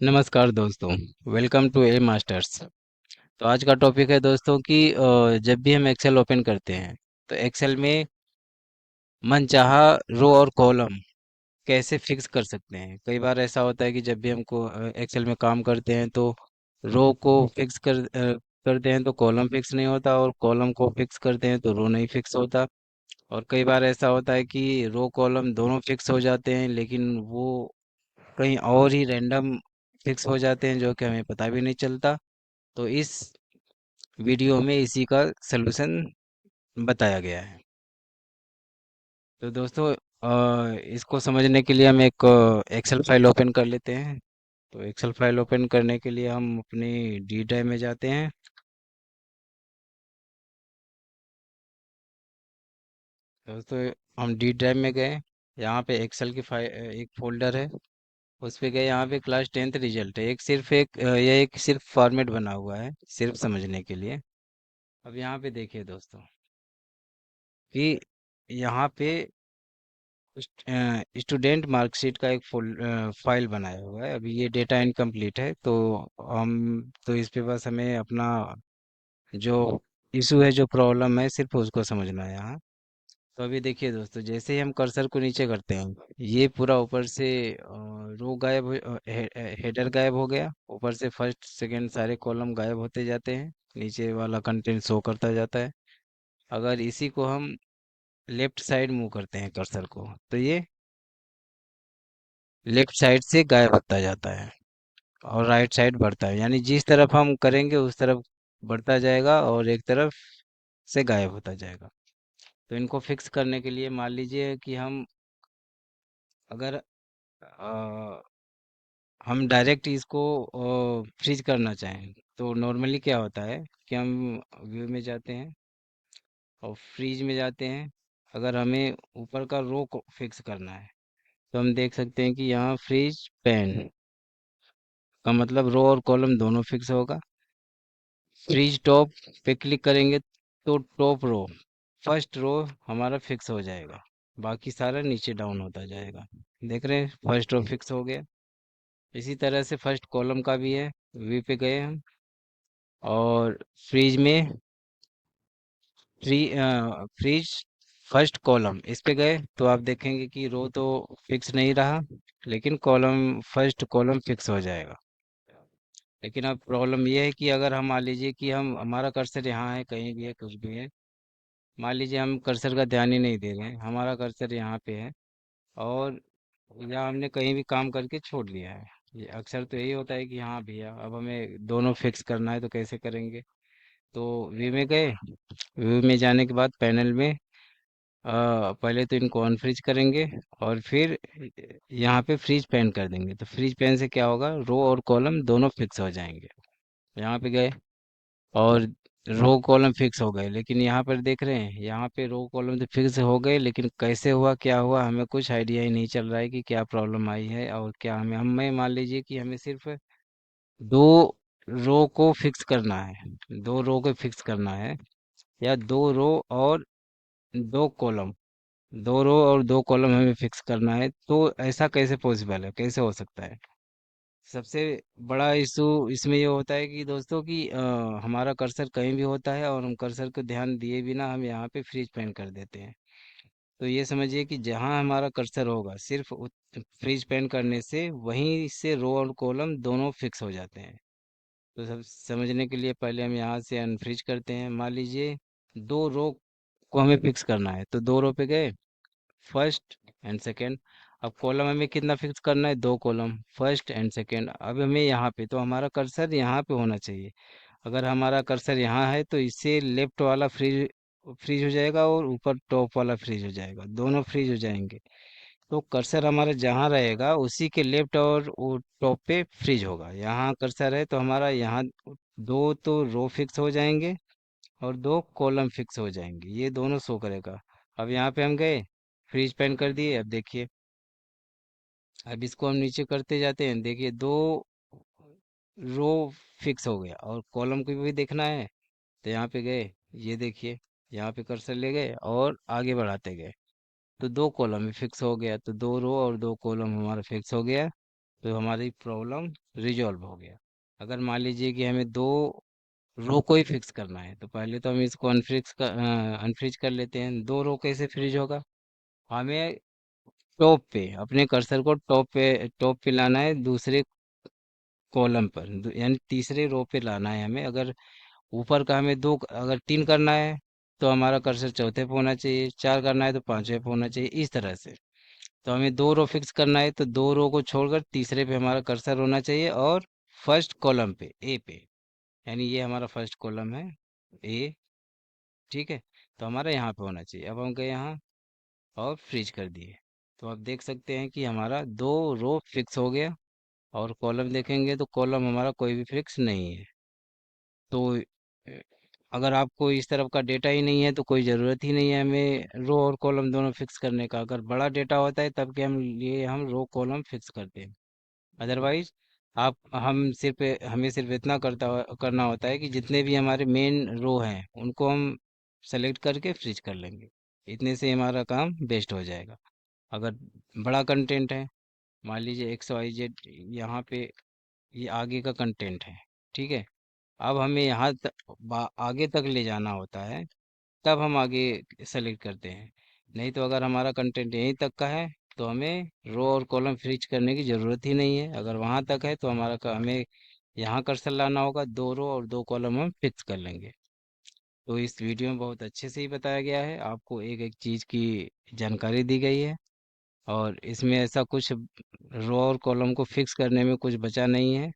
नमस्कार दोस्तों। Welcome to A masters. तो आज का टॉपिक है दोस्तों कि जब भी हम एक्सेल ओपन करते हैं तो एक्सेल में मनचाहा रो और कॉलम कैसे फिक्स कर सकते हैं। कई बार ऐसा होता है कि जब भी हमको एक्सेल में काम करते हैं तो रो को फिक्स करते हैं तो कॉलम फिक्स नहीं होता, और कॉलम को फिक्स करते हैं तो रो नहीं फिक्स होता। और कई बार ऐसा होता है कि रो कॉलम दोनों फिक्स हो जाते हैं, लेकिन वो कहीं और ही रैंडम फिक्स हो जाते हैं जो कि हमें पता भी नहीं चलता। तो इस वीडियो में इसी का सलूशन बताया गया है। तो दोस्तों, इसको समझने के लिए हम एक एक्सेल फाइल ओपन कर लेते हैं। तो एक्सेल फाइल ओपन करने के लिए हम अपनी डी ड्राइव में जाते हैं। दोस्तों, हम डी ड्राइव में गए। यहाँ पे एक्सेल की फाइल एक फोल्डर है, उस पे गए। यहाँ पे क्लास 10th रिजल्ट है। यह एक सिर्फ फॉर्मेट बना हुआ है सिर्फ समझने के लिए। अब यहाँ पे देखिए दोस्तों कि यहाँ पे स्टूडेंट मार्कशीट का एक फाइल बनाया हुआ है। अभी ये डेटा इनकम्प्लीट है, तो हम तो इस पे बस हमें अपना जो इशू है, जो प्रॉब्लम है, सिर्फ उसको समझना है यहाँ। तो अभी देखिए दोस्तों, जैसे ही हम कर्सर को नीचे करते हैं, ये पूरा ऊपर से रो गायब हेडर गायब हो गया। ऊपर से फर्स्ट सेकंड सारे कॉलम गायब होते जाते हैं, नीचे वाला कंटेंट शो करता जाता है। अगर इसी को हम लेफ्ट साइड मूव करते हैं कर्सर को, तो ये लेफ्ट साइड से गायब होता जाता है और राइट साइड बढ़ता है। यानी जिस तरफ हम करेंगे उस तरफ बढ़ता जाएगा और एक तरफ से गायब होता जाएगा। तो इनको फिक्स करने के लिए मान लीजिए कि अगर अ, हम डायरेक्ट इसको फ्रीज करना चाहें, तो नॉर्मली क्या होता है कि हम व्यू में जाते हैं और फ्रीज में जाते हैं। अगर हमें ऊपर का रो को फिक्स करना है तो हम देख सकते हैं कि यहाँ फ्रीज पैन का मतलब रो और कॉलम दोनों फिक्स होगा। फ्रीज टॉप पे क्लिक करेंगे तो टॉप रो, फर्स्ट रो हमारा फिक्स हो जाएगा, बाकी सारा नीचे डाउन होता जाएगा। देख रहे हैं, फर्स्ट रो फिक्स हो गया। इसी तरह से फर्स्ट कॉलम का भी है। व्यू पे गए हम और फ्रीज में फ्री फ्रीज फर्स्ट कॉलम इस पे गए तो आप देखेंगे कि रो तो फिक्स नहीं रहा, लेकिन कॉलम फर्स्ट कॉलम फिक्स हो जाएगा। लेकिन अब प्रॉब्लम ये है कि अगर हम मान लीजिए कि हम हमारा कर्सर यहाँ है, कहीं भी है, कुछ भी है, मान लीजिए हम कर्सर का ध्यान ही नहीं दे रहे हैं, हमारा कर्सर यहाँ पे है और या हमने कहीं भी काम करके छोड़ लिया है। ये अक्सर तो यही होता है कि हाँ भैया, अब हमें दोनों फिक्स करना है तो कैसे करेंगे। तो व्यू में गए। व्यू में जाने के बाद पैनल में पहले तो इनको अनफ्रीज करेंगे और फिर यहाँ पे फ्रीज पैन कर देंगे। तो फ्रीज पैन से क्या होगा, रो और कॉलम दोनों फिक्स हो जाएंगे। यहाँ पे गए और रो कॉलम फिक्स हो गए, लेकिन यहाँ पर देख रहे हैं, यहाँ पे रो कॉलम तो फिक्स हो गए, लेकिन कैसे हुआ क्या हुआ हमें कुछ आइडिया ही नहीं चल रहा है कि क्या प्रॉब्लम आई है और क्या हमें मान लीजिए कि हमें सिर्फ दो रो को फिक्स करना है, दो रो को फिक्स करना है, या दो रो और दो कॉलम, दो रो और दो कॉलम हमें फिक्स करना है। तो ऐसा कैसे पॉसिबल है, कैसे हो सकता है। सबसे बड़ा इशू इसमें ये होता है कि दोस्तों कि हमारा कर्सर कहीं भी होता है और हम कर्सर को ध्यान दिए बिना हम यहाँ पे फ्रीज पेन कर देते हैं। तो ये समझिए कि जहाँ हमारा कर्सर होगा, सिर्फ फ्रीज पेन करने से वहीं से रो और कॉलम दोनों फिक्स हो जाते हैं। तो सब समझने के लिए पहले हम यहाँ से अनफ्रीज करते हैं। मान लीजिए दो रो को हमें फिक्स करना है, तो दो रो पे गए, फर्स्ट एंड सेकंड। अब कॉलम हमें कितना फिक्स करना है, दो कॉलम, फर्स्ट एंड सेकंड। अब हमें यहाँ पे तो हमारा कर्सर यहाँ पे होना चाहिए। अगर हमारा कर्सर यहाँ है तो इससे लेफ्ट वाला फ्रीज फ्रीज हो जाएगा और ऊपर टॉप वाला फ्रीज हो जाएगा, दोनों फ्रीज हो जाएंगे। तो कर्सर हमारा जहाँ रहेगा उसी के लेफ्ट और वो टॉप पे फ्रीज होगा। यहाँ कर्सर है तो हमारा यहाँ दो तो रो फिक्स हो जाएंगे और दो कॉलम फिक्स हो जाएंगे, ये दोनों शो करेगा। अब यहाँ पे हम गए, फ्रीज पेन कर दिए। अब देखिए, अब इसको हम नीचे करते जाते हैं, देखिए दो रो फिक्स हो गया और कॉलम को भी देखना है। तो यहाँ पे गए, ये देखिए, यहाँ पे कर्सर ले गए और आगे बढ़ाते गए तो दो कॉलम भी फिक्स हो गया। तो दो रो और दो कॉलम हमारा फिक्स हो गया। तो हमारी प्रॉब्लम रिजॉल्व हो गया। अगर मान लीजिए कि हमें दो रो को ही फिक्स करना है, तो पहले तो हम इसको अनफ्रीज कर लेते हैं। दो रो कैसे फ्रीज होगा? हमें टॉप पे अपने कर्सर को टॉप पे लाना है, दूसरे कॉलम पर, यानी तीसरे रो पे लाना है हमें। अगर ऊपर का हमें दो, अगर तीन करना है तो हमारा कर्सर चौथे पे होना चाहिए, चार करना है तो पांचवे पे होना चाहिए, इस तरह से। तो हमें दो रो फिक्स करना है तो दो रो को छोड़कर तीसरे पे हमारा कर्सर होना चाहिए, और फर्स्ट कॉलम पे, ए पे, यानी ये हमारा फर्स्ट कॉलम है, ए। ठीक है, तो हमारा यहाँ पे होना चाहिए। अब हम गए यहाँ और फ्रीज कर दिए, तो आप देख सकते हैं कि हमारा दो रो फिक्स हो गया। और कॉलम देखेंगे तो कॉलम हमारा कोई भी फिक्स नहीं है। तो अगर आपको इस तरफ का डेटा ही नहीं है तो कोई ज़रूरत ही नहीं है हमें रो और कॉलम दोनों फिक्स करने का। अगर बड़ा डेटा होता है तब के हम रो कॉलम फिक्स करते हैं। अदरवाइज आप हम सिर्फ हमें सिर्फ इतना करना होता है कि जितने भी हमारे मेन रो हैं उनको हम सेलेक्ट करके फ्रीज कर लेंगे। इतने से हमारा काम बेस्ट हो जाएगा। अगर बड़ा कंटेंट है, मान लीजिए XYZ, यहाँ पे ये आगे का कंटेंट है, ठीक है। अब हमें यहाँ आगे तक ले जाना होता है, तब हम आगे सेलेक्ट करते हैं। नहीं तो अगर हमारा कंटेंट यहीं तक का है तो हमें रो और कॉलम फ्रीज करने की ज़रूरत ही नहीं है। अगर वहाँ तक है तो हमें यहाँ कर्सर लाना होगा, दो रो और दो कॉलम हम फिक्स कर लेंगे। तो इस वीडियो में बहुत अच्छे से ही बताया गया है, आपको एक एक चीज़ की जानकारी दी गई है। और इसमें ऐसा कुछ रो और कॉलम को फिक्स करने में कुछ बचा नहीं है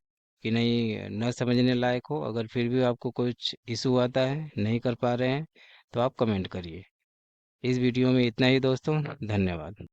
कि नहीं न समझने लायक हो। अगर फिर भी आपको कुछ इशू आता है, नहीं कर पा रहे हैं, तो आप कमेंट करिए। इस वीडियो में इतना ही दोस्तों, धन्यवाद।